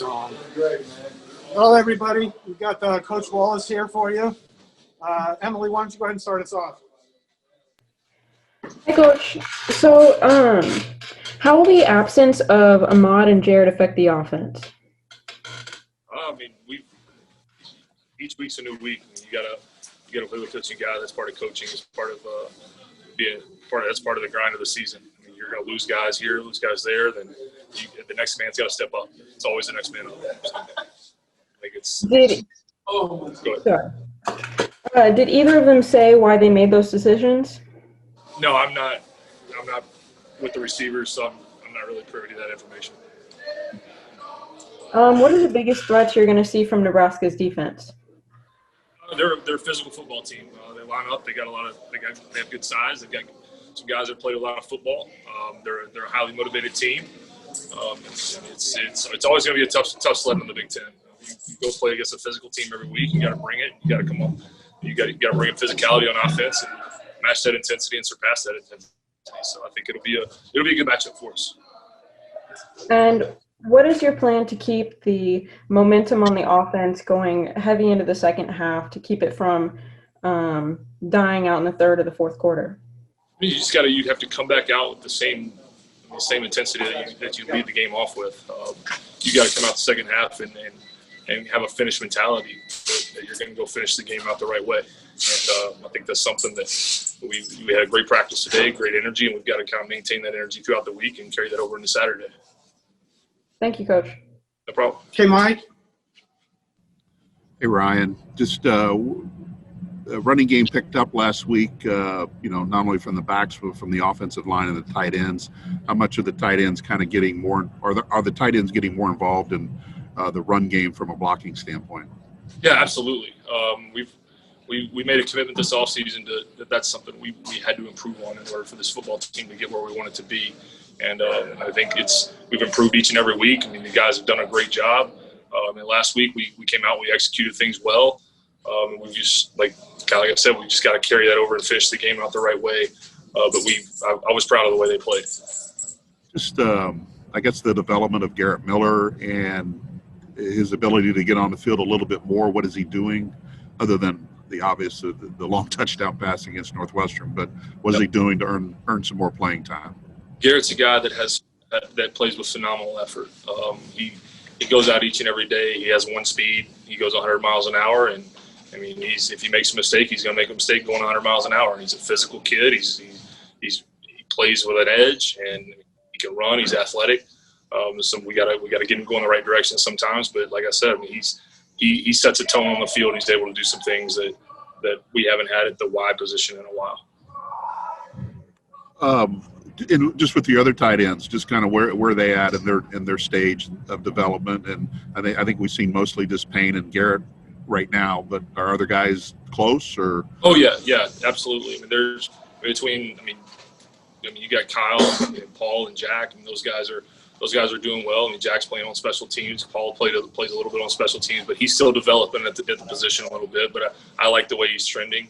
on. Well, everybody, we've got Coach Wallace here for you. Emily, why don't you go ahead and start us off? Hi, Coach. So, how will the absence of Ahmad and Jared affect the offense? I mean, each week's a new week. You gotta play with this guy. That's part of coaching. It's part of that's part of the grind of the season. I mean, you're gonna lose guys here, lose guys there. Then the next man's got to step up. It's always the next man up. So, like Did either of them say why they made those decisions? No, I'm not with the receivers, so I'm not really privy to that information. What are the biggest threats you're going to see from Nebraska's defense? They're a physical football team. They line up. They have good size. They've got some guys that played a lot of football. They're a highly motivated team. It's always going to be a tough sled in the Big Ten. You go play against a physical team every week. You got to bring it. You got to come up. You got to bring in physicality on offense and match that intensity and surpass that intensity. So I think it'll be a good matchup for us. And what is your plan to keep the momentum on the offense going heavy into the second half to keep it from dying out in the third or the fourth quarter? You have to come back out with the same intensity that you lead the game off with. You got to come out the second half and have a finish mentality that you're going to go finish the game out the right way. And I think that's something that we had a great practice today, great energy, and we've got to kind of maintain that energy throughout the week and carry that over into Saturday. Thank you, Coach. No problem. Okay, Mike. Hey, Ryan. Just running game picked up last week, not only from the backs, but from the offensive line and the tight ends. How much are the tight ends kind of getting more – are the tight ends getting more involved in the run game from a blocking standpoint? Yeah, absolutely. We made a commitment this offseason that's something we had to improve on in order for this football team to get where we want it to be. And I think we've improved each and every week. I mean, the guys have done a great job. And last week we came out, we executed things well. And we've just, like I said, we just got to carry that over and finish the game out the right way. But I was proud of the way they played. Just, I guess, the development of Garrett Miller and his ability to get on the field a little bit more. What is he doing other than the obvious, the long touchdown pass against Northwestern? But what is he doing to earn some more playing time? Garrett's a guy that plays with phenomenal effort. He goes out each and every day. He has one speed. He goes 100 miles an hour, and I mean, if he makes a mistake, he's going to make a mistake going 100 miles an hour. And he's a physical kid. He plays with an edge, and he can run. He's athletic. So we got to get him going the right direction sometimes. But like I said, I mean, he sets a tone on the field. He's able to do some things that we haven't had at the wide position in a while. And just with the other tight ends, just kind of where they at in their stage of development. And I think we've seen mostly just Payne and Garrett right now, but are other guys close or? Oh yeah, absolutely. I mean, there's between. I mean, you got Kyle and Paul and Jack, and those guys are doing well. I mean, Jack's playing on special teams. Paul plays a little bit on special teams, but he's still developing at the position a little bit. But I like the way he's trending.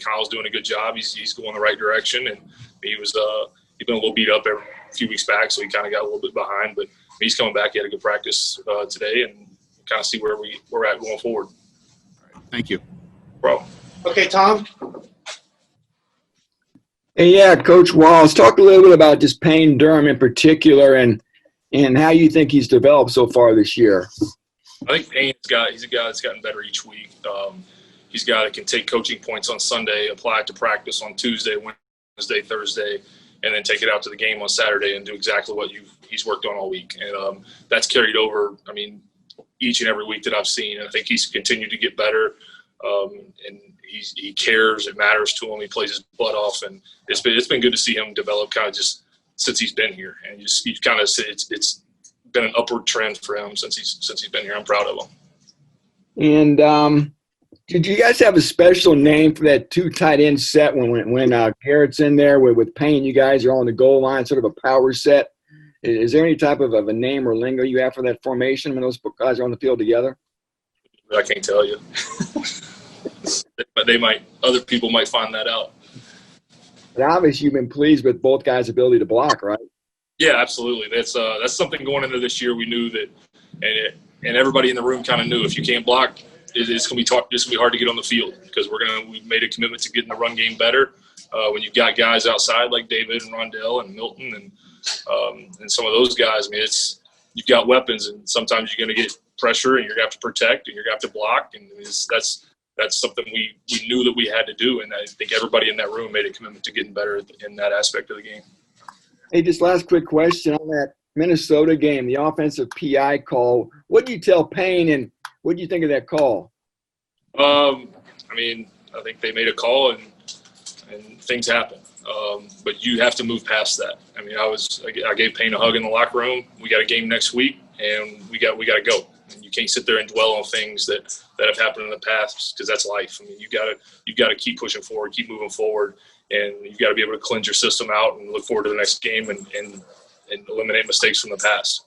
Kyle's doing a good job. He's going the right direction, and he's been a little beat up a few weeks back, so he kind of got a little bit behind. But he's coming back. He had a good practice today, and kind of see where we're at going forward. All right. Thank you. No problem. Okay, Tom. Hey, yeah, Coach Wallace, talk a little bit about just Payne Durham in particular and how you think he's developed so far this year. I think he's a guy that's gotten better each week. He's a guy that can take coaching points on Sunday, apply it to practice on Tuesday, Wednesday, Thursday, and then take it out to the game on Saturday and do exactly what he's worked on all week. And that's carried over, I mean, each and every week that I've seen. And I think he's continued to get better. And he cares. It matters to him. He plays his butt off. And it's been good to see him develop kind of just since he's been here. And you kind of see it's been an upward trend for him since he's been here. I'm proud of him. And did you guys have a special name for that two tight end set when Garrett's in there with Payne? You guys are on the goal line, sort of a power set. Is there any type of a name or lingo you have for that formation when those guys are on the field together? I can't tell you, but other people might find that out. But obviously, you've been pleased with both guys' ability to block, right? Yeah, absolutely. That's something going into this year. We knew that, and and everybody in the room kind of knew if you can't block, it's going to be hard to get on the field because we made a commitment to getting the run game better. When you've got guys outside like David and Rondell and Milton and some of those guys, I mean, you've got weapons, and sometimes you're going to get pressure, and you're going to have to protect, and you're going to have to block, and that's something we knew that we had to do, and I think everybody in that room made a commitment to getting better in that aspect of the game. Hey, just last quick question on that Minnesota game, the offensive PI call. What do you tell Payne, and what do you think of that call? I mean, I think they made a call, and things happen. But you have to move past that. I mean, I gave Payne a hug in the locker room. We got a game next week, and we got to go. And you can't sit there and dwell on things that have happened in the past because that's life. I mean, you got to keep pushing forward, keep moving forward, and you got to be able to cleanse your system out and look forward to the next game and eliminate mistakes from the past.